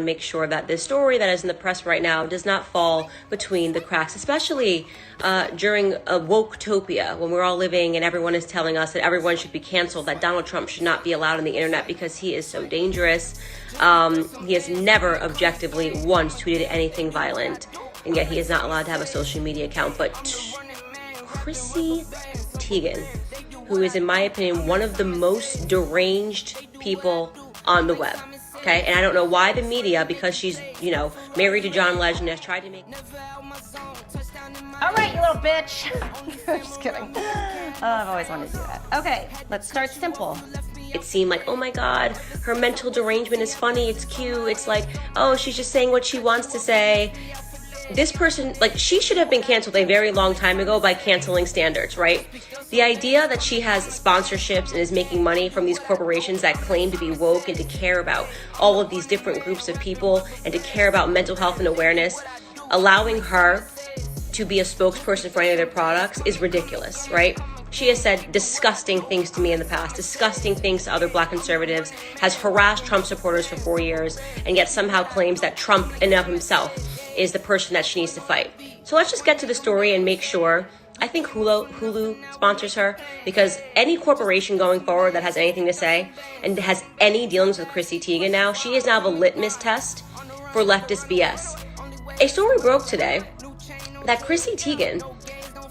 make sure that this story that is in the press right now does not fall between the cracks, especially during a woke-topia, when we're all living and everyone is telling us that everyone should be canceled, that Donald Trump should not be allowed on the internet because he is so dangerous. He has never objectively once tweeted anything violent, and yet he is not allowed to have a social media account. But Chrissy Teigen, who is, in my opinion, one of the most deranged people on the web. Okay, and I don't know why the media, because she's, married to John Legend, has tried to make... All right, you little bitch. Just kidding. Oh, I've always wanted to do that. Okay, let's start simple. It seemed like, oh my God, her mental derangement is funny, it's cute, it's like, oh, she's just saying what she wants to say. This person, she should have been canceled a very long time ago by canceling standards, right? The idea that she has sponsorships and is making money from these corporations that claim to be woke and to care about all of these different groups of people and to care about mental health and awareness, allowing her to be a spokesperson for any of their products is ridiculous, right? She has said disgusting things to me in the past, disgusting things to other Black conservatives, has harassed Trump supporters for 4 years, and yet somehow claims that Trump in and of himself is the person that she needs to fight. So let's just get to the story and make sure. I think Hulu sponsors her, because any corporation going forward that has anything to say and has any dealings with Chrissy Teigen now, she is now the litmus test for leftist BS. A story broke today that Chrissy Teigen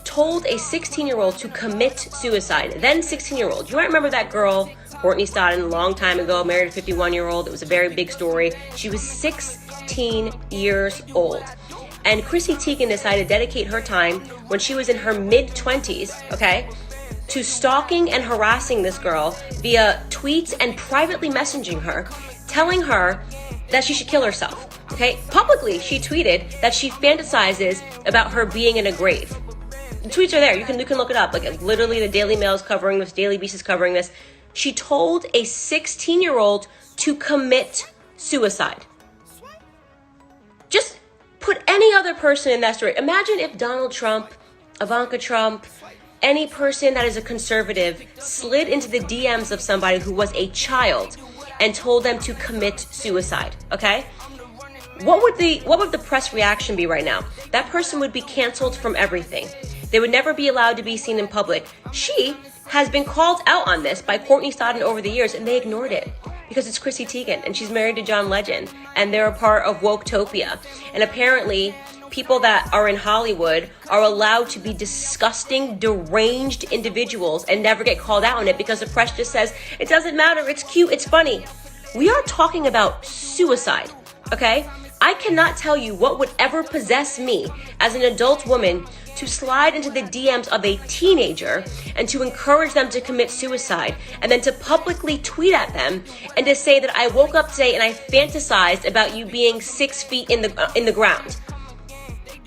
told a 16-year-old to commit suicide. Then 16-year-old. You might remember that girl, Courtney Stodden, a long time ago, married a 51-year-old. It was a very big story. She was 16 years old. And Chrissy Teigen decided to dedicate her time when she was in her mid-20s, okay, to stalking and harassing this girl via tweets and privately messaging her, telling her that she should kill herself, okay? Publicly, she tweeted that she fantasizes about her being in a grave. The tweets are there. You can look it up. Literally, the Daily Mail is covering this. Daily Beast is covering this. She told a 16-year-old to commit suicide. Just put any other person in that story. Imagine if Donald Trump, Ivanka Trump, any person that is a conservative slid into the DMs of somebody who was a child and told them to commit suicide. Okay? What would the press reaction be right now? That person would be canceled from everything. They would never be allowed to be seen in public. She has been called out on this by Courtney Stodden over the years, and they ignored it because it's Chrissy Teigen, and she's married to John Legend, and they're a part of woke-topia. And apparently, people that are in Hollywood are allowed to be disgusting, deranged individuals and never get called out on it because the press just says, it doesn't matter, it's cute, it's funny. We are talking about suicide, okay? I cannot tell you what would ever possess me as an adult woman to slide into the DMs of a teenager and to encourage them to commit suicide, and then to publicly tweet at them and to say that I woke up today and I fantasized about you being 6 feet in the ground.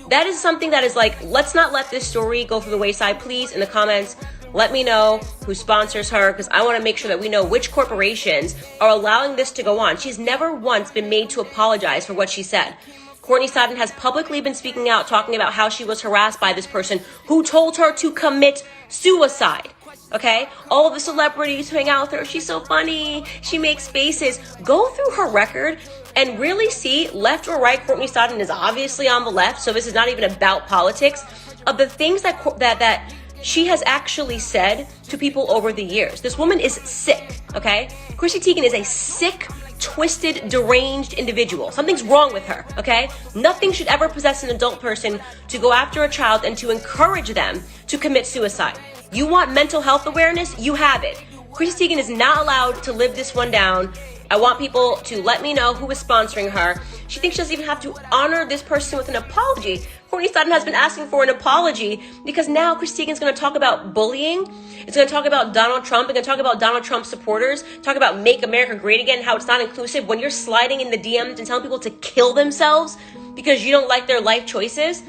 That is something that is let's not let this story go for the wayside. Please, in the comments, let me know who sponsors her, because I want to make sure that we know which corporations are allowing this to go on. She's never once been made to apologize for what she said. Courtney Stodden has publicly been speaking out, talking about how she was harassed by this person who told her to commit suicide. Okay? All of the celebrities who hang out with her, she's so funny, she makes faces. Go through her record and really see, left or right, Courtney Stodden is obviously on the left, so this is not even about politics, of the things that she has actually said to people over the years. This woman is sick, okay? Chrissy Teigen is a sick, twisted, deranged individual. Something's wrong with her, okay? Nothing should ever possess an adult person to go after a child and to encourage them to commit suicide. You want mental health awareness? You have it. Chrissy Teigen is not allowed to live this one down. I want people to let me know who is sponsoring her. She thinks she doesn't even have to honor this person with an apology. Courtney Stodden has been asking for an apology because now Chrissy Teigen's going to talk about bullying. It's going to talk about Donald Trump. It's going to talk about Donald Trump supporters. Talk about Make America Great Again, how it's not inclusive. When you're sliding in the DMs and telling people to kill themselves because you don't like their life choices.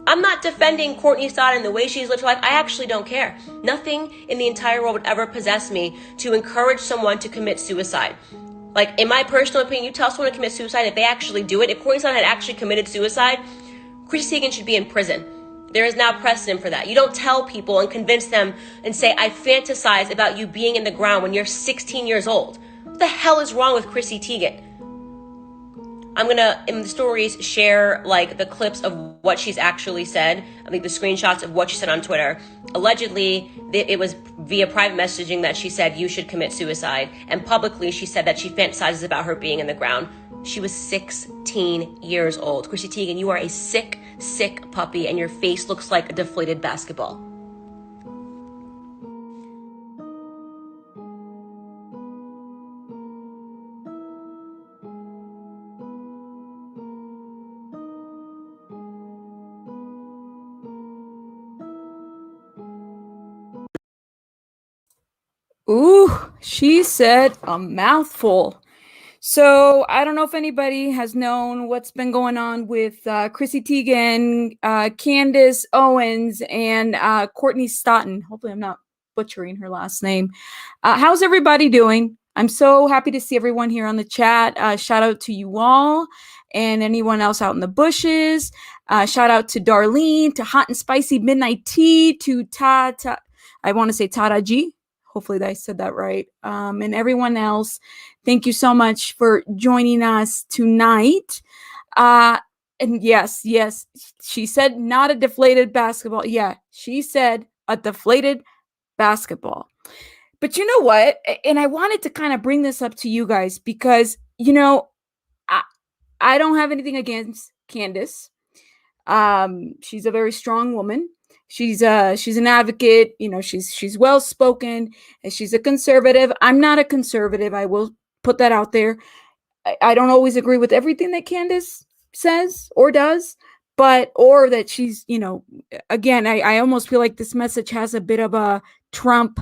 I'm not defending Courtney Stodden the way she's lived her life. I actually don't care. Nothing in the entire world would ever possess me to encourage someone to commit suicide. In my personal opinion, you tell someone to commit suicide, if they actually do it, if Courtney Stodden had actually committed suicide, Chrissy Teigen should be in prison. There is now precedent for that. You don't tell people and convince them and say, I fantasize about you being in the ground when you're 16 years old. What the hell is wrong with Chrissy Teigen? I'm gonna, in the stories, share like the clips of what she's actually said. I mean, the screenshots of what she said on Twitter. Allegedly, it was via private messaging that she said you should commit suicide, and publicly she said that she fantasizes about her being in the ground. She was 16 years old. Chrissy Teigen, you are a sick, sick puppy, and your face looks like a deflated basketball. Ooh, she said a mouthful. So I don't know if anybody has known what's been going on with Chrissy Teigen, Candace Owens, and Courtney Stodden. Hopefully I'm not butchering her last name. How's everybody doing? I'm so happy to see everyone here on the chat. Shout out to you all and anyone else out in the bushes. Shout out to Darlene, to Hot and Spicy Midnight Tea, to I want to say Tara G. Hopefully I said that right. And everyone else, thank you so much for joining us tonight. And yes, she said not a deflated basketball. Yeah, she said a deflated basketball. But you know what? And I wanted to kind of bring this up to you guys because, you know, I don't have anything against Candace. She's a very strong woman. She's an advocate, you know, she's well spoken, and she's a conservative. I'm not a conservative. I will put that out there. I don't always agree with everything that Candace says or does, or that she's, you know, again, I almost feel like this message has a bit of a Trump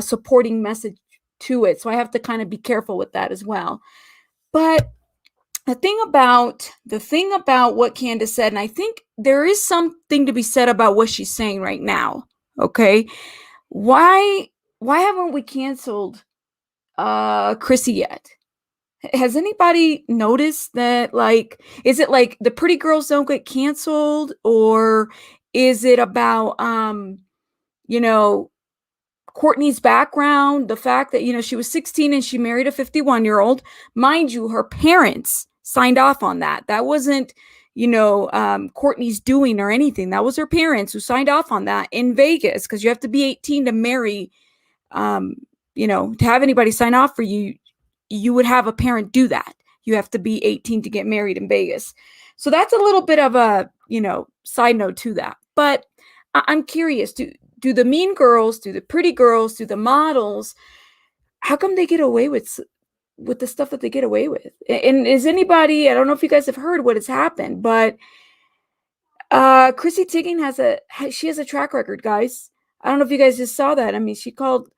supporting message to it. So I have to kind of be careful with that as well. But the thing about what Candace said, and I think there is something to be said about what she's saying right now. Okay. Why haven't we canceled Chrissy yet? Has anybody noticed that? Like, is it like the pretty girls don't get canceled, or is it about you know, Courtney's background, the fact that, you know, she was 16 and she married a 51-year-old. Mind you, her parents signed off on that. That wasn't, you know, Courtney's doing or anything. That was her parents who signed off on that in Vegas, because you have to be 18 to marry, you know, to have anybody sign off for you. You would have a parent do that. You have to be 18 to get married in Vegas. So that's a little bit of a, you know, side note to that. But I'm curious, do the mean girls, do the pretty girls, do the models, how come they get away with the stuff that they get away with? And is anybody, I don't know if you guys have heard what has happened, but Chrissy Teigen has a track record, guys. I don't know if you guys just saw that. I mean, she called,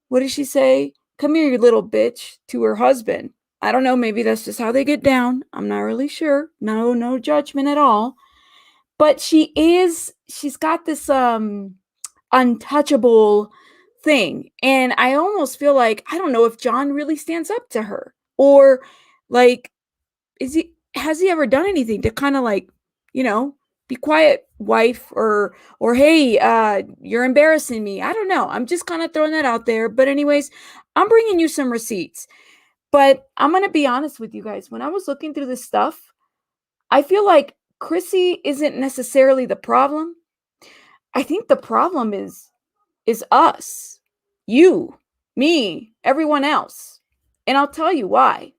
what did she say? Come here, you little bitch, to her husband. I don't know, maybe that's just how they get down. I'm not really sure. No judgment at all. But she's got this untouchable thing, and I almost feel like, I don't know if John really stands up to her, or like, has he ever done anything to kind of like, you know, be quiet, wife, or hey, you're embarrassing me. I don't know. I'm just kind of throwing that out there. But anyways, I'm bringing you some receipts. But I'm going to be honest with you guys. When I was looking through this stuff, I feel like Chrissy isn't necessarily the problem. I think the problem is us, you, me, everyone else. And I'll tell you why.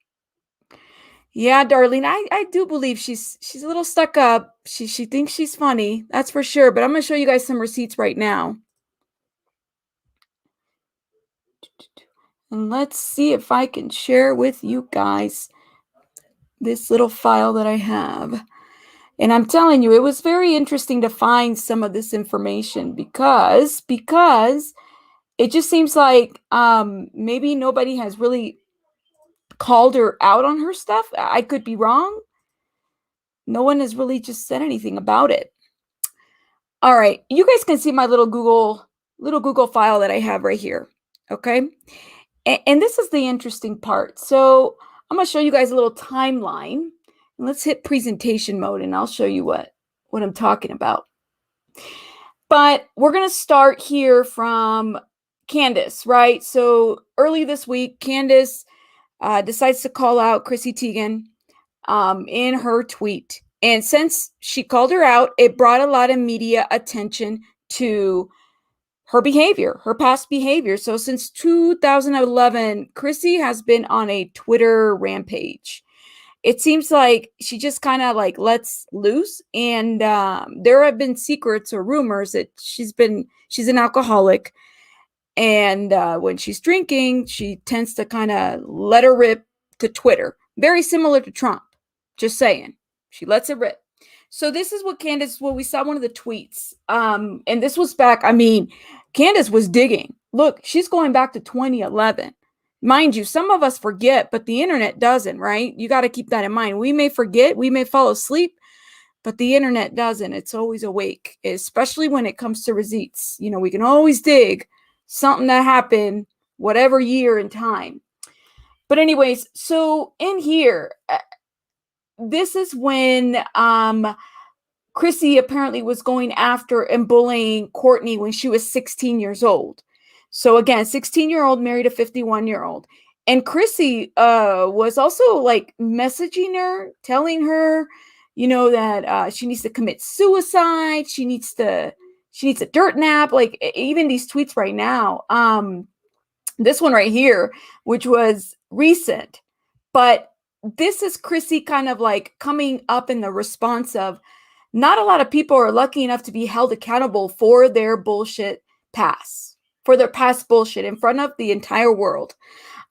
Yeah, Darlene, I do believe she's a little stuck up. She thinks she's funny, that's for sure. But I'm going to show you guys some receipts right now. And let's see if I can share with you guys this little file that I have. And I'm telling you, it was very interesting to find some of this information because it just seems like maybe nobody has really called her out on her stuff. I could be wrong. No one has really just said anything about it. All right, you guys can see my little Google file that I have right here. Okay, and this is the interesting part. So I'm going to show you guys a little timeline. And let's hit presentation mode, and I'll show you what I'm talking about. But we're going to start here from Candace, right? So early this week, Candace decides to call out Chrissy Teigen. in her tweet. And since she called her out, it brought a lot of media attention to her behavior, her past behavior. So since 2011, Chrissy has been on a Twitter rampage. It seems like she just kind of like lets loose, and there have been secrets or rumors that she's an alcoholic, and when she's drinking, she tends to kind of let her rip to Twitter, very similar to Trump. Just saying, she lets it rip. So this is what we saw one of the tweets, and this was back. I mean, Candace was digging. Look, she's going back to 2011. Mind you, some of us forget, but the internet doesn't, right? You got to keep that in mind. We may forget, we may fall asleep, but the internet doesn't. It's always awake, especially when it comes to receipts. You know, we can always dig something that happened, whatever year and time. But anyways, so in here, this is when Chrissy apparently was going after and bullying Courtney when she was 16 years old. So again, 16-year-old married a 51-year-old. And Chrissy was also like messaging her, telling her, you know, that she needs to commit suicide. She needs a dirt nap. Like even these tweets right now, this one right here, which was recent, but this is Chrissy kind of like coming up in the response of, not a lot of people are lucky enough to be held accountable for their bullshit past, for their past bullshit in front of the entire world.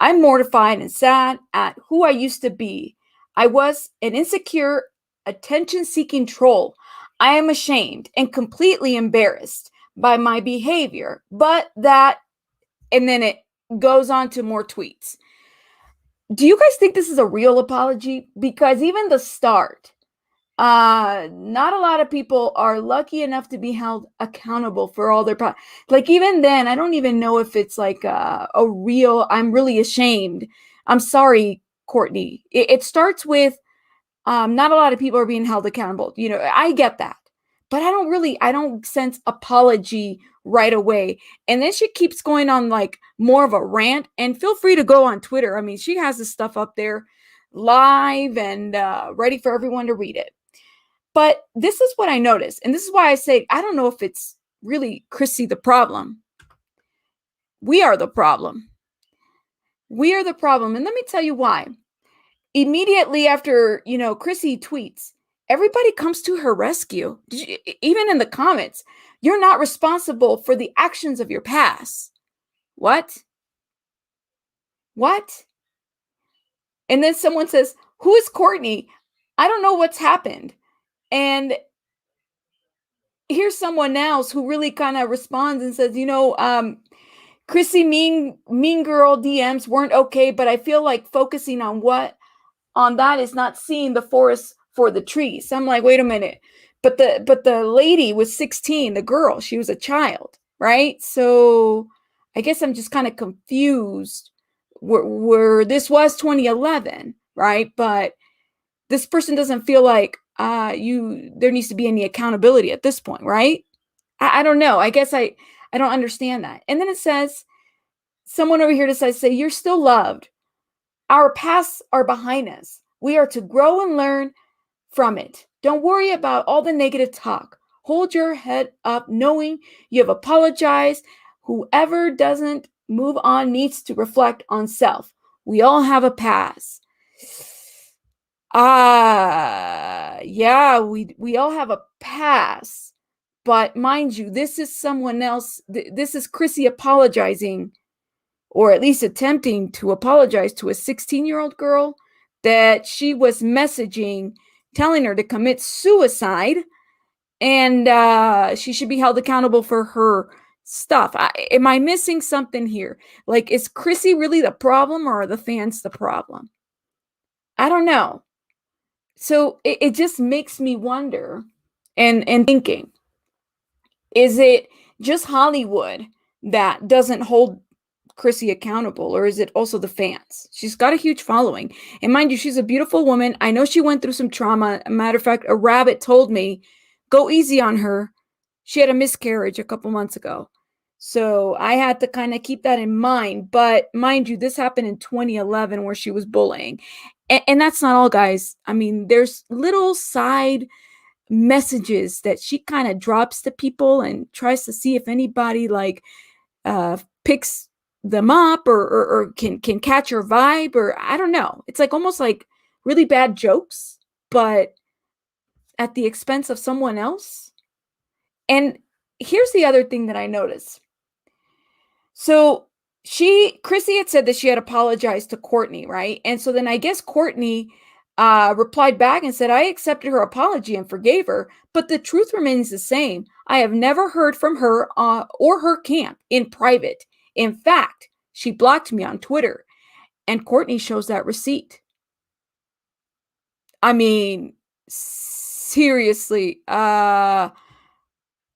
I'm mortified and sad at who I used to be. I was an insecure, attention-seeking troll. I am ashamed and completely embarrassed by my behavior, but that, and then it goes on to more tweets. Do you guys think this is a real apology? Because even the start, not a lot of people are lucky enough to be held accountable for all their like even then, I don't even know if it's like a real, I'm really ashamed. I'm sorry, Courtney. It starts with not a lot of people are being held accountable. You know, I get that, but I don't sense apology right away. And then she keeps going on like more of a rant, and feel free to go on Twitter. I mean, she has this stuff up there live and ready for everyone to read it. But this is what I noticed. And this is why I say, I don't know if it's really Chrissy the problem. We are the problem. We are the problem. And let me tell you why. Immediately after, you know, Chrissy tweets, everybody comes to her rescue. Even in the comments, you're not responsible for the actions of your past. What? And then someone says, who is Courtney? I don't know what's happened. And here's someone else who really kind of responds and says, you know, Chrissy, mean girl DMs weren't okay, but I feel like focusing on that is not seeing the forest for the trees. So I'm like, wait a minute. But the lady was 16, the girl, she was a child, right? So I guess I'm just kind of confused where this was 2011, right? But this person doesn't feel like there needs to be any accountability at this point, right? I don't know. I guess I don't understand that. And then it says, someone over here decides to say, you're still loved. Our pasts are behind us. We are to grow and learn from it. Don't worry about all the negative talk. Hold your head up knowing you have apologized. Whoever doesn't move on needs to reflect on self. We all have a past. Yeah, we all have a past. But mind you, this is someone else. This is Chrissy apologizing, or at least attempting to apologize to a 16-year-old girl that she was messaging, telling her to commit suicide, and she should be held accountable for her stuff. Am I missing something here? Like, is Chrissy really the problem, or are the fans the problem? I don't know. So it just makes me wonder and thinking, is it just Hollywood that doesn't hold Chrissy accountable, or is it also the fans? She's got a huge following. And mind you, she's a beautiful woman. I know she went through some trauma. A matter of fact, a rabbit told me, go easy on her. She had a miscarriage a couple months ago. So I had to kind of keep that in mind. But mind you, this happened in 2011 where she was bullying. And that's not all, guys. I mean, there's little side messages that she kind of drops to people and tries to see if anybody like picks them up or can catch her vibe, or I don't know. It's like almost like really bad jokes, but at the expense of someone else. And here's the other thing that I noticed. So Chrissy had said that she had apologized to Courtney, right? And so then I guess Courtney replied back and said, I accepted her apology and forgave her, but the truth remains the same. I have never heard from her or her camp in private. In fact, she blocked me on Twitter, and Courtney shows that receipt. I mean, seriously,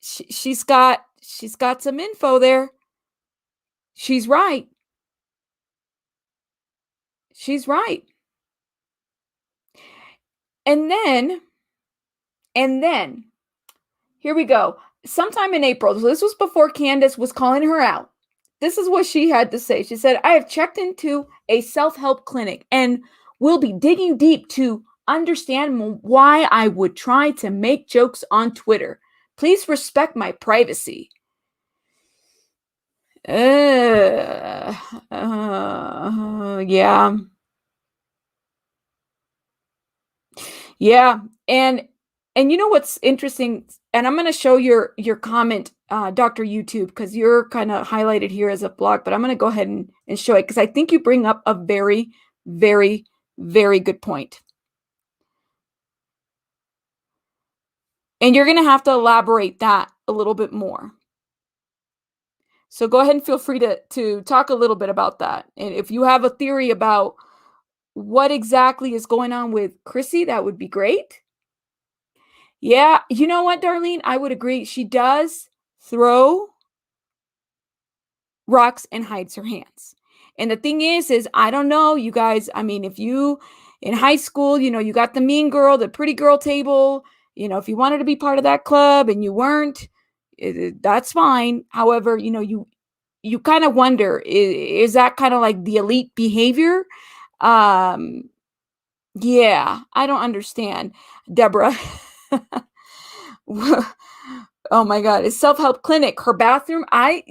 she's got some info there. She's right. She's right. And then, here we go. Sometime in April, so this was before Candace was calling her out. This is what she had to say. She said, I have checked into a self-help clinic and will be digging deep to understand why I would try to make jokes on Twitter. Please respect my privacy. Yeah. Yeah. And you know what's interesting? And I'm going to show your comment, Dr. YouTube, because you're kind of highlighted here as a blog, but I'm going to go ahead and show it because I think you bring up a very, very, very good point. And you're going to have to elaborate that a little bit more. So go ahead and feel free to talk a little bit about that. And if you have a theory about what exactly is going on with Chrissy, that would be great. Yeah, you know what, Darlene? I would agree. She does throw rocks and hides her hands. And the thing is I don't know, you guys. I mean, if you in high school, you got the mean girl, the pretty girl table, if you wanted to be part of that club and you weren't, that's fine. However, you kind of wonder, is that kind of like the elite behavior? Yeah, I don't understand, Deborah. Oh my God. It's self-help clinic, her bathroom. I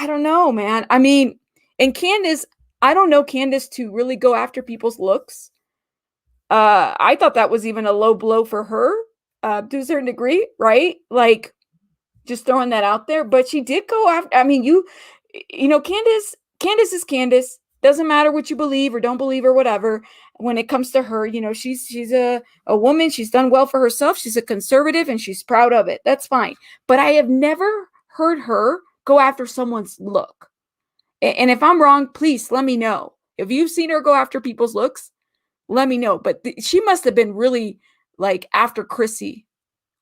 don't know, man. I mean, and Candace, I don't know Candace to really go after people's looks. I thought that was even a low blow for her, to a certain degree, right? Like, just throwing that out there. But she did go after, I mean, Candace is Candace. Doesn't matter what you believe or don't believe or whatever. When it comes to her, she's a woman. She's done well for herself. She's a conservative and she's proud of it. That's fine. But I have never heard her go after someone's look. And if I'm wrong, please let me know. If you've seen her go after people's looks, let me know. But she must have been really like after Chrissy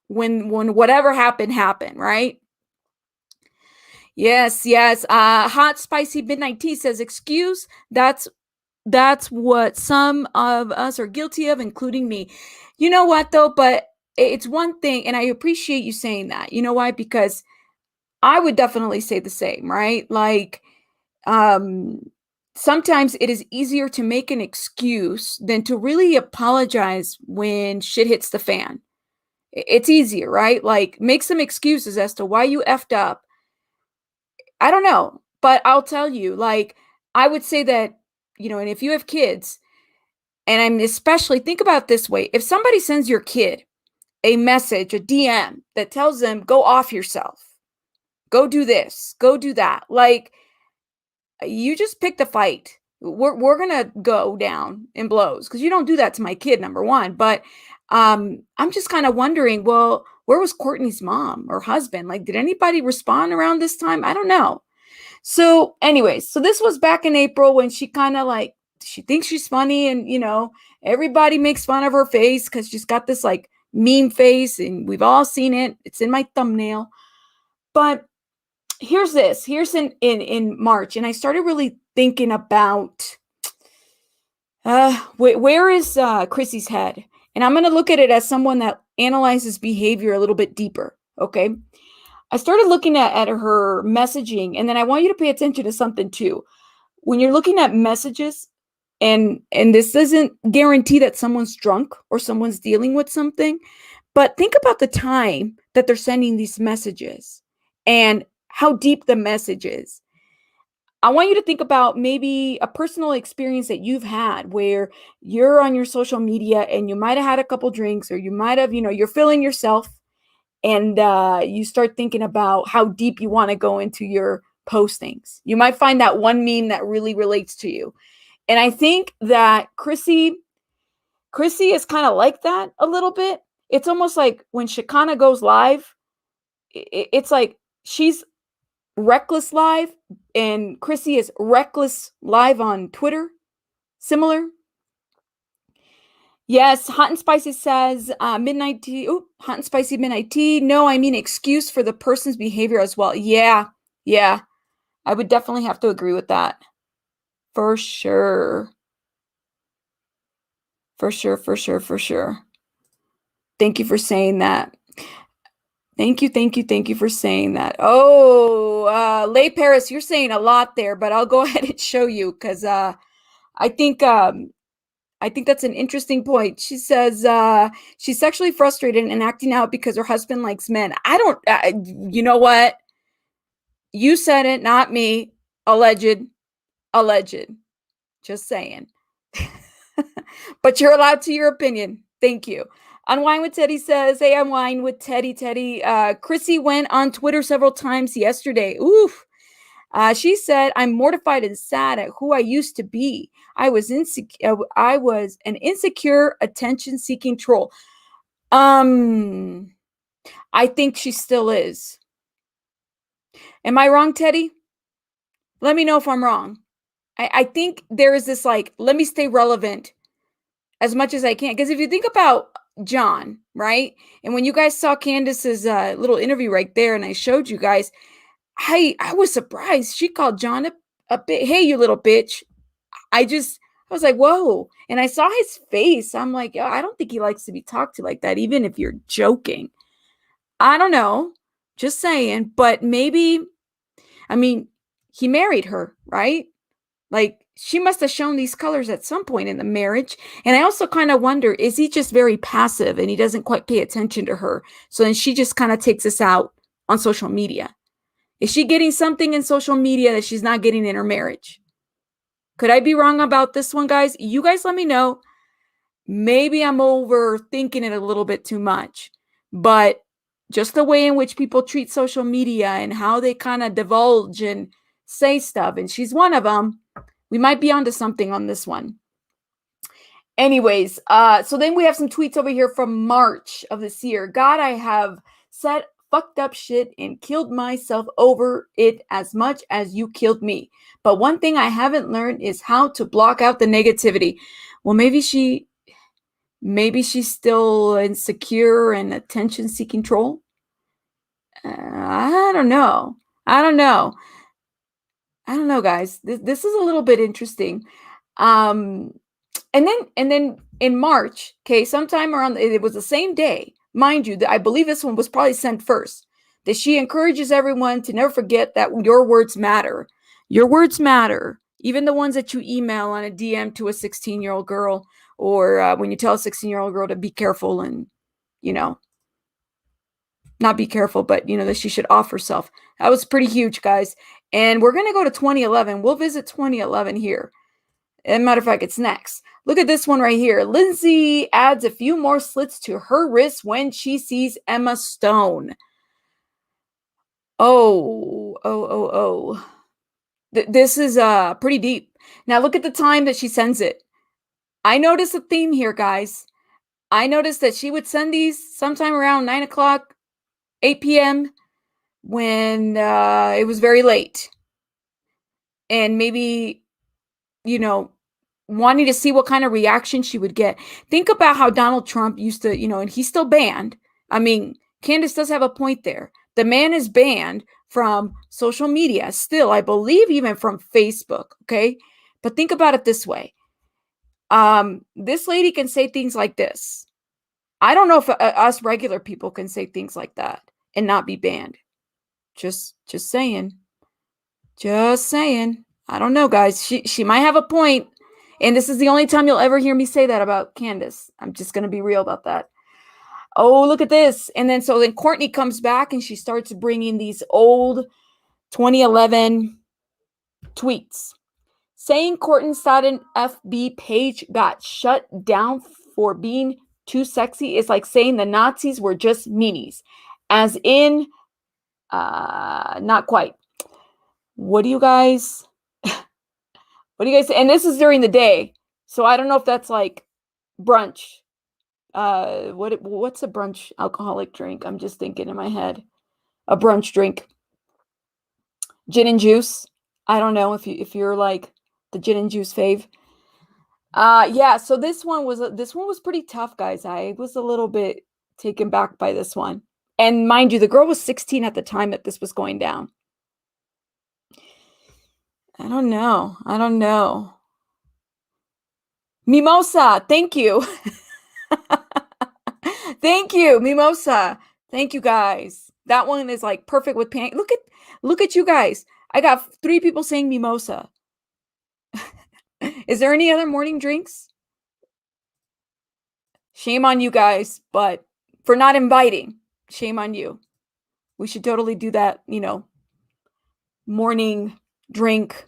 when whatever happened, right? Yes. Hot spicy midnight tea says, excuse, that's what some of us are guilty of, including me. You know what though? But it's one thing, and I appreciate you saying that. You know why? Because I would definitely say the same, right? Like, sometimes it is easier to make an excuse than to really apologize when shit hits the fan. It's easier, right? Like, make some excuses as to why you effed up. I don't know, but I'll tell you, like, I would say that, and if you have kids, and I'm especially, think about it this way. If somebody sends your kid a message, a DM that tells them, go off yourself, go do this, go do that. Like, you just picked a fight. We're going to go down in blows because you don't do that to my kid, number one. But I'm just kind of wondering, well, where was Courtney's mom or husband? Like, did anybody respond around this time? I don't know. So anyways, so this was back in April when she kind of like, she thinks she's funny and, everybody makes fun of her face because she's got this like meme face and we've all seen it. It's in my thumbnail. But here's in March. And I started really thinking about where is Chrissy's head? And I'm going to look at it as someone that analyzes behavior a little bit deeper. Okay. I started looking at her messaging, and then I want you to pay attention to something too. When you're looking at messages, And this doesn't guarantee that someone's drunk or someone's dealing with something, but think about the time that they're sending these messages and how deep the message is. I want you to think about maybe a personal experience that you've had where you're on your social media and you might have had a couple drinks, or you might have, you're feeling yourself, and you start thinking about how deep you want to go into your postings. You might find that one meme that really relates to you. And I think that Chrissy is kind of like that a little bit. It's almost like when Shekinah goes live, it's like she's reckless live and Chrissy is reckless live on Twitter. Similar. Yes, Hot and Spicy says midnight tea. Oh, Hot and Spicy midnight tea. No, I mean excuse for the person's behavior as well. Yeah. I would definitely have to agree with that. For sure. For sure. Thank you for saying that. Thank you for saying that. Oh, Lay Paris, you're saying a lot there, but I'll go ahead and show you because I think that's an interesting point. She says she's sexually frustrated and acting out because her husband likes men. You know what? You said it, not me. Alleged. Just saying. But you're allowed to your opinion. Thank you. Unwind with Teddy says, hey, Unwind with Teddy. Chrissy went on Twitter several times yesterday. Oof. She said, I'm mortified and sad at who I used to be. I was an insecure, attention-seeking troll. I think she still is. Am I wrong, Teddy? Let me know if I'm wrong. I think there is this let me stay relevant as much as I can. Because if you think about John, right? And when you guys saw Candace's little interview right there, and I showed you guys, I was surprised. She called John a bit, hey, you little bitch. I was like, whoa. And I saw his face. I'm like, I don't think he likes to be talked to like that, even if you're joking. I don't know. Just saying. But maybe, he married her, right? She must have shown these colors at some point in the marriage. And I also kind of wonder, is he just very passive and he doesn't quite pay attention to her? So then she just kind of takes this out on social media. Is she getting something in social media that she's not getting in her marriage? Could I be wrong about this one, guys? You guys let me know. Maybe I'm overthinking it a little bit too much. But just the way in which people treat social media and how they kind of divulge and say stuff, and she's one of them, we might be onto something on this one. Anyways, so then we have some tweets over here from March of this year. God, I have said fucked up shit and killed myself over it as much as you killed me. But one thing I haven't learned is how to block out the negativity. Well, maybe she's still insecure and attention-seeking troll. I don't know, guys. This is a little bit interesting. And then in March, okay, sometime around, it was the same day, mind you, that I believe this one was probably sent first, that she encourages everyone to never forget that your words matter. Your words matter, even the ones that you email on a DM to a 16-year-old girl, or when you tell a 16-year-old girl to be careful and, not be careful, but, that she should off herself. That was pretty huge, guys. And we're going to go to 2011. We'll visit 2011 here. As a matter of fact, it's next. Look at this one right here. Lindsay adds a few more slits to her wrist when she sees Emma Stone. Oh. This is pretty deep. Now look at the time that she sends it. I noticed a theme here, guys. I noticed that she would send these sometime around 9 o'clock, 8 p.m. when it was very late. And maybe, wanting to see what kind of reaction she would get. Think about how Donald Trump used to, and he's still banned. Candace does have a point there. The man is banned from social media still, I believe even from Facebook, okay? But think about it this way. This lady can say things like this. I don't know if us regular people can say things like that and not be banned. Just saying. I don't know, guys. She might have a point. And this is the only time you'll ever hear me say that about Candace. I'm just going to be real about that. Oh, look at this. And then Courtney comes back and she starts bringing these old 2011 tweets saying Courtney Stodden FB page got shut down for being too sexy. It's like saying the Nazis were just meanies, as in, not quite. What do you guys say? And this is during the day, so I don't know if that's like brunch. What's a brunch alcoholic drink? I'm just thinking in my head. A brunch drink. Gin and juice. I don't know if you're like the gin and juice fave. Yeah, so this one was pretty tough, guys. I was a little bit taken back by this one. And mind you, the girl was 16 at the time that this was going down. I don't know. Mimosa, thank you. Thank you, Mimosa. Thank you, guys. That one is like perfect with pancakes. Look at you guys. I got 3 people saying mimosa. Is there any other morning drinks? Shame on you guys, but for not inviting, shame on you. We should totally do that, morning drink.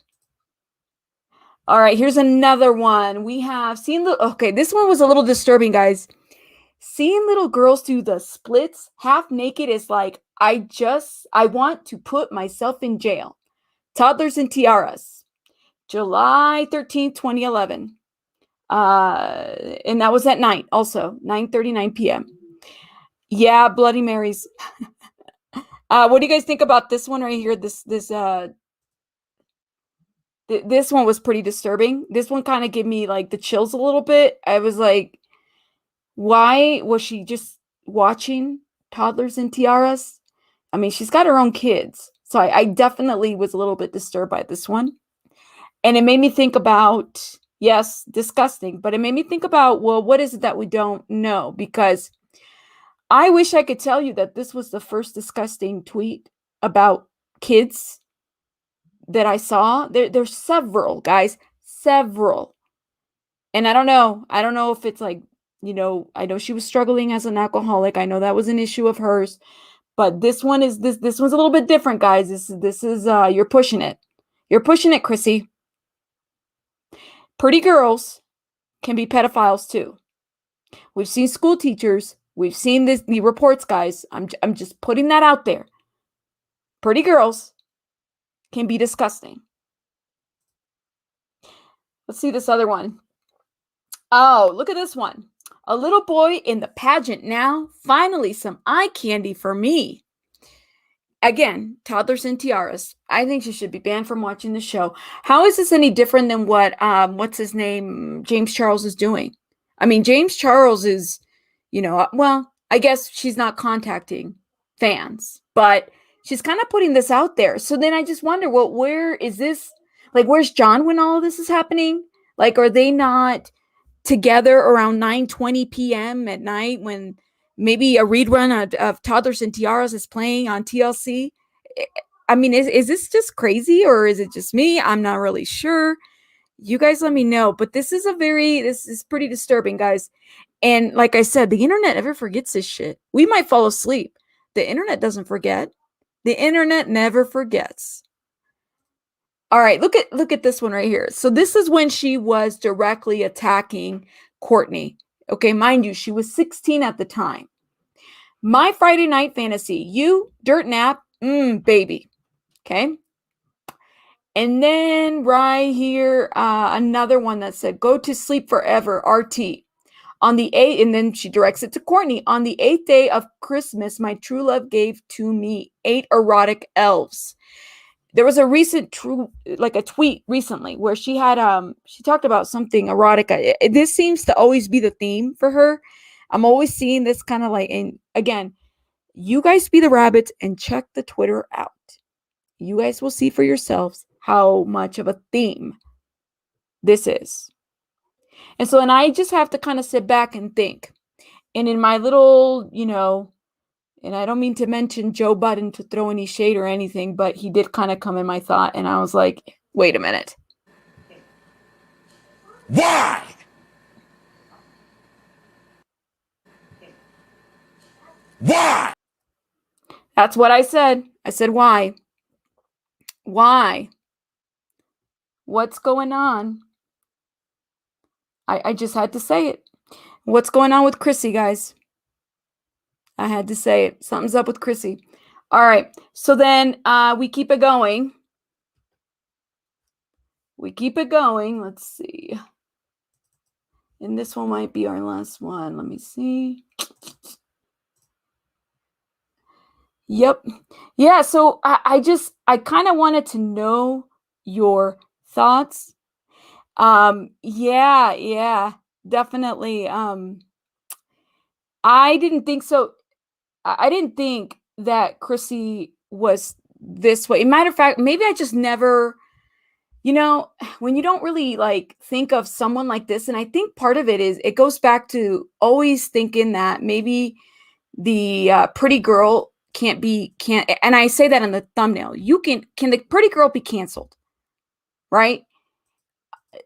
All right, here's another one. We have seen okay, this one was a little disturbing, guys. Seeing little girls do the splits half naked is like, I want to put myself in jail. Toddlers and Tiaras, July 13th, 2011. And that was at night also, 9:39 p.m. Yeah, Bloody Marys. What do you guys think about this one right here? This one was pretty disturbing. This one kind of gave me like the chills a little bit. I was like, why was she just watching Toddlers and Tiaras? I mean, she's got her own kids. So I definitely was a little bit disturbed by this one. And it made me think about, yes, disgusting, but it made me think about, well, what is it that we don't know? Because I wish I could tell you that this was the first disgusting tweet about kids that I saw. There's several, guys, several. And I don't know if it's like, I know she was struggling as an alcoholic. I know that was an issue of hers, but this one's a little bit different, guys. This is you're pushing it. You're pushing it, Chrissy. Pretty girls can be pedophiles too. We've seen school teachers. We've seen the reports, guys. I'm just putting that out there. Pretty girls can be disgusting. Let's see this other one. Oh, look at this one. A little boy in the pageant now. Finally, some eye candy for me. Again, Toddlers and Tiaras. I think she should be banned from watching the show. How is this any different than what, what's his name, James Charles is doing? I mean, James Charles is, well, I guess she's not contacting fans, but she's kind of putting this out there. So then I just wonder, well, where is this? Like, where's John when all of this is happening? Like, are they not together around 9:20 p.m. at night when maybe a rerun of Toddlers and Tiaras is playing on TLC? I mean, is this just crazy or is it just me? I'm not really sure. You guys let me know. But this is pretty disturbing, guys. And like I said, the internet never forgets this shit. We might fall asleep. The internet doesn't forget. The internet never forgets. All right, look at this one right here. So this is when she was directly attacking Courtney. Okay, mind you, she was 16 at the time. My Friday night fantasy, you, dirt nap, baby. Okay. And then right here, another one that said, go to sleep forever, RT. On the 8th, and then she directs it to Courtney. On the 8th day of Christmas, my true love gave to me 8 erotic elves. There was a recent a tweet recently where she had she talked about something erotic. This seems to always be the theme for her. I'm always seeing this kind of like, and again, you guys be the rabbits and check the Twitter out. You guys will see for yourselves how much of a theme this is. And so, and I just have to kind of sit back and think. And in my little, and I don't mean to mention Joe Budden to throw any shade or anything, but he did kind of come in my thought. And I was like, wait a minute. Why? Why? That's what I said. I said, why? Why? What's going on? I just had to say it. What's going on with Chrissy, guys? I had to say it. Something's up with Chrissy. All right. So then we keep it going. We keep it going. Let's see. And this one might be our last one. Let me see. Yep. Yeah. So I kind of wanted to know your thoughts. Yeah, definitely. I didn't think so. I didn't think that Chrissy was this way. Matter of fact, maybe I just never, when you don't really like think of someone like this, and I think part of it is it goes back to always thinking that maybe the pretty girl can't, and I say that in the thumbnail. Can the pretty girl be canceled? Right?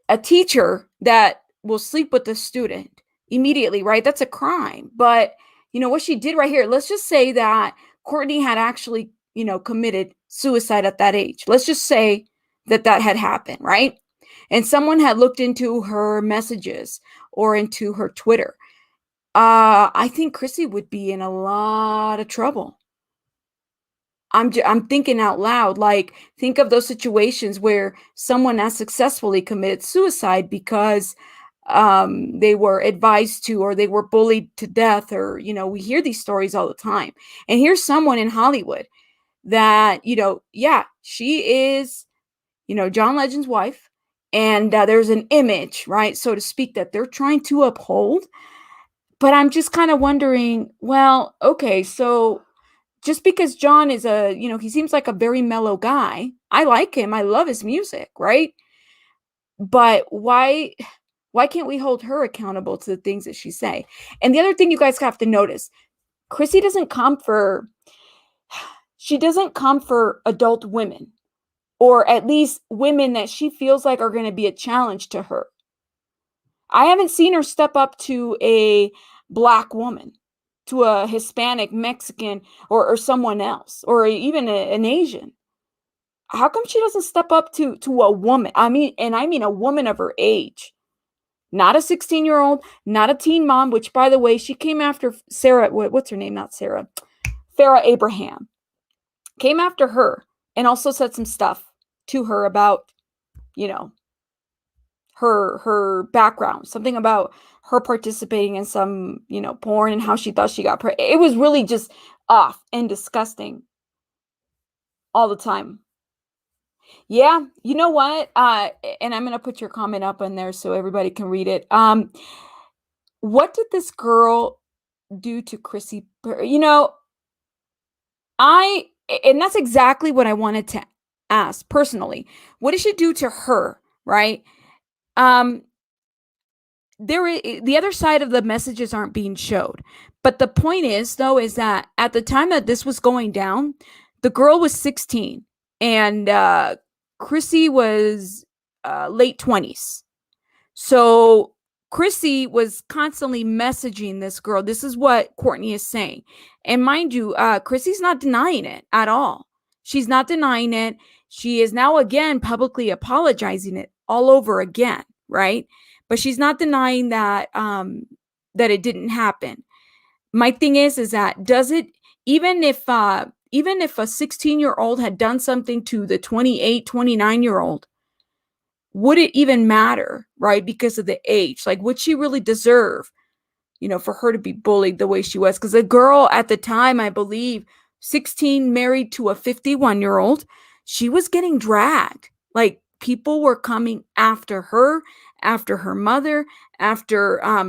A teacher that will sleep with the student immediately, right? That's a crime. But what she did right here, let's just say that Courtney had actually, committed suicide at that age. Let's just say that had happened, right? And someone had looked into her messages or into her Twitter. I think Chrissy would be in a lot of trouble. I'm thinking out loud, like think of those situations where someone has successfully committed suicide because they were advised to, or they were bullied to death, or we hear these stories all the time. And here's someone in Hollywood that she is John Legend's wife, and there's an image, right, so to speak, that they're trying to uphold. But I'm just kind of wondering, well, okay, so just because John is he seems like a very mellow guy. I like him. I love his music, right? But why can't we hold her accountable to the things that she say? And the other thing you guys have to notice, Chrissy doesn't come for adult women, or at least women that she feels like are going to be a challenge to her. I haven't seen her step up to a Black woman, to a Hispanic, Mexican, or someone else, or even an Asian. How come she doesn't step up to a woman? I mean a woman of her age, not a 16-year-old, not a teen mom, which, by the way, she came after Sarah. What's her name? Not Sarah. Farrah Abraham came after her and also said some stuff to her about, her background, something about her participating in some, porn, and how she thought she got pregnant. It was really just off and disgusting all the time. Yeah, you know what? And I'm going to put your comment up in there so everybody can read it. What did this girl do to Chrissy? And that's exactly what I wanted to ask personally. What did she do to her? Right? The other side of the messages aren't being showed. But the point is, though, is that at the time that this was going down, the girl was 16 and Chrissy was late 20s. So Chrissy was constantly messaging this girl. This is what Courtney is saying. And mind you, Chrissy's not denying it at all. She's not denying it. She is now again publicly apologizing it all over again, right? But she's not denying that that it didn't happen. My thing is that does it, even if a 16-year-old had done something to the 28, 29-year-old, would it even matter, right? Because of the age. Like, would she really deserve, for her to be bullied the way she was? Because the girl at the time, I believe, 16, married to a 51-year-old, she was getting dragged. Like, people were coming after her, after her mother, after I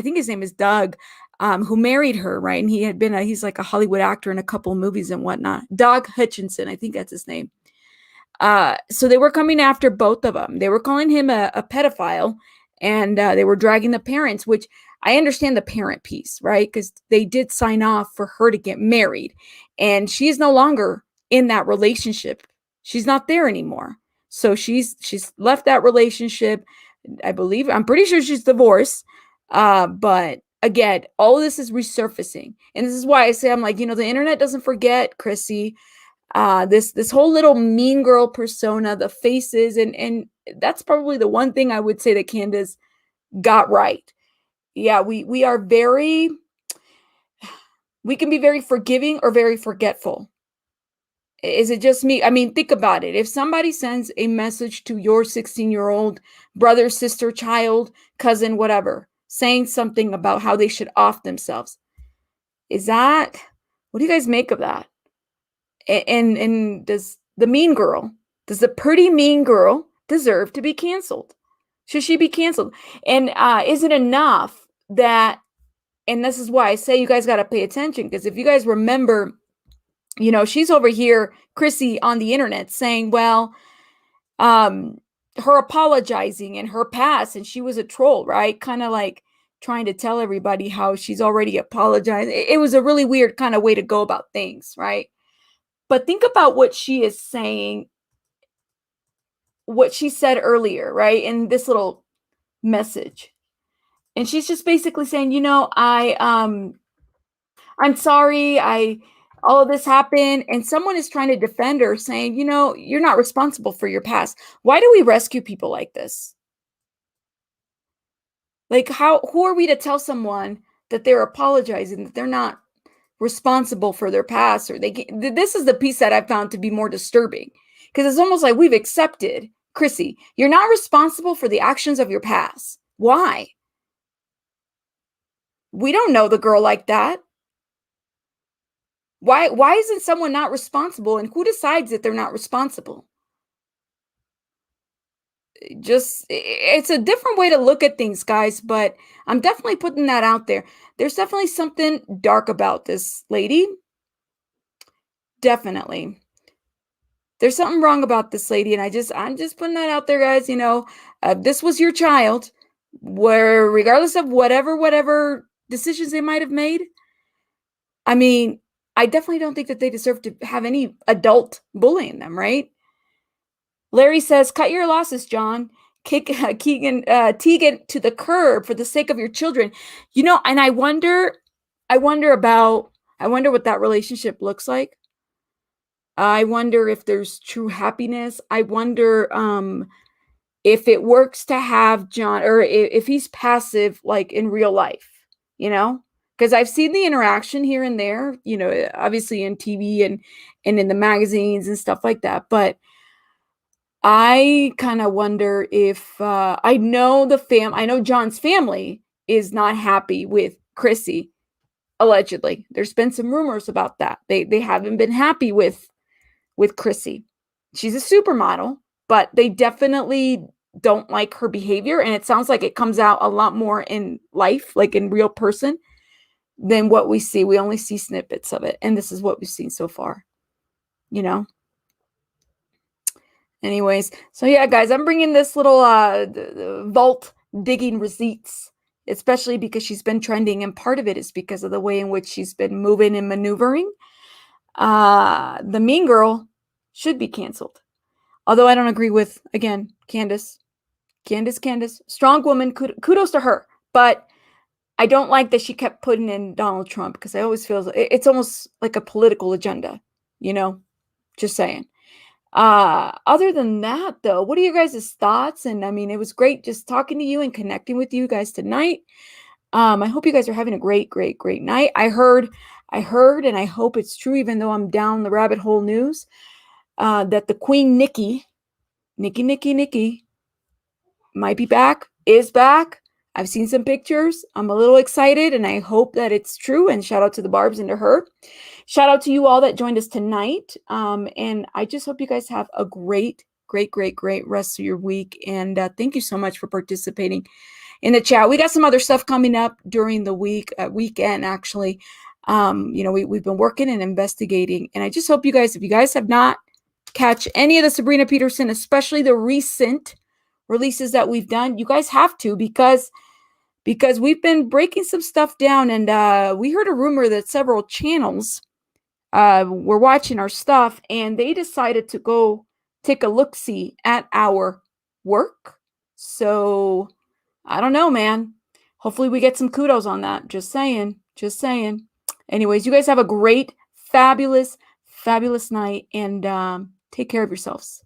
think his name is Doug, who married her, right? And he's like a Hollywood actor in a couple of movies and whatnot. Doug Hutchinson, I think that's his name. So they were coming after both of them. They were calling him a pedophile, and they were dragging the parents, which I understand the parent piece, right? Because they did sign off for her to get married, and she is no longer in that relationship. She's not there anymore. So she's left that relationship. I believe. I'm pretty sure she's divorced. But again, all of this is resurfacing. And this is why I say, I'm like, the internet doesn't forget, Chrissy. This whole little mean girl persona, the faces, and that's probably the one thing I would say that Candace got right. Yeah, we can be very forgiving or very forgetful. Is it just me? I mean, think about it. If somebody sends a message to your 16-year-old brother, sister, child, cousin, whatever, saying something about how they should off themselves, what do you guys make of that? And does the pretty mean girl deserve to be canceled? Should she be canceled? And is it enough that, and this is why I say you guys got to pay attention, because if you guys remember, she's over here, Chrissy, on the internet saying, well, her apologizing in her past, and she was a troll, right? Kind of like trying to tell everybody how she's already apologized. It was a really weird kind of way to go about things, right? But think about what she is saying, what she said earlier, right? In this little message. And she's just basically saying, I'm sorry, all of this happened, and someone is trying to defend her, saying, you're not responsible for your past. Why do we rescue people like this? Like, who are we to tell someone that they're apologizing, that they're not responsible for their past? Or this is the piece that I found to be more disturbing, because it's almost like we've accepted, Chrissy, you're not responsible for the actions of your past. Why? We don't know the girl like that. Why isn't someone not responsible, and who decides that they're not responsible? It's a different way to look at things, guys, but I'm definitely putting that out there. There's definitely something dark about this lady. Definitely. There's something wrong about this lady, and I'm just putting that out there, guys. This was your child, where regardless of whatever decisions they might have made, I mean, I definitely don't think that they deserve to have any adult bullying them, right? Larry says, cut your losses, John. Kick Teigen to the curb for the sake of your children. And I wonder what that relationship looks like. I wonder if there's true happiness. I wonder if it works to have John, or if he's passive, like in real life, because I've seen the interaction here and there, obviously in TV and in the magazines and stuff like that. But I kind of wonder if I know John's family is not happy with Chrissy. Allegedly, there's been some rumors about that. They haven't been happy with Chrissy. She's a supermodel, but they definitely don't like her behavior, and it sounds like it comes out a lot more in life, like in real person, than what we see. We only see snippets of it, and this is what we've seen so far. Anyways, so yeah, guys, I'm bringing this little vault digging receipts, especially because she's been trending, and part of it is because of the way in which she's been moving and maneuvering. The mean girl should be canceled. Although I don't agree with, again, Candace, strong woman, kudos to her. But I don't like that she kept putting in Donald Trump, because I always feel it's almost like a political agenda, just saying. Other than that, though, what are your guys' thoughts? And I mean, it was great just talking to you and connecting with you guys tonight. I hope you guys are having a great night. I heard, and I hope it's true, even though I'm down the rabbit hole news, that the Queen Nikki might be back, is back. I've seen some pictures. I'm a little excited, and I hope that it's true. And shout out to the Barbs and to her. Shout out to you all that joined us tonight. And I just hope you guys have a great rest of your week. And thank you so much for participating in the chat. We got some other stuff coming up during the weekend, actually. We've been working and investigating. And I just hope you guys, if you guys have not catch any of the Sabrina Peterson, especially the recent releases that we've done, you guys have to, because we've been breaking some stuff down, and we heard a rumor that several channels were watching our stuff, and they decided to go take a look-see at our work, So I don't know, man. Hopefully we get some kudos on that. Just saying. Just saying. Anyways, you guys have a great, fabulous, fabulous night, and take care of yourselves.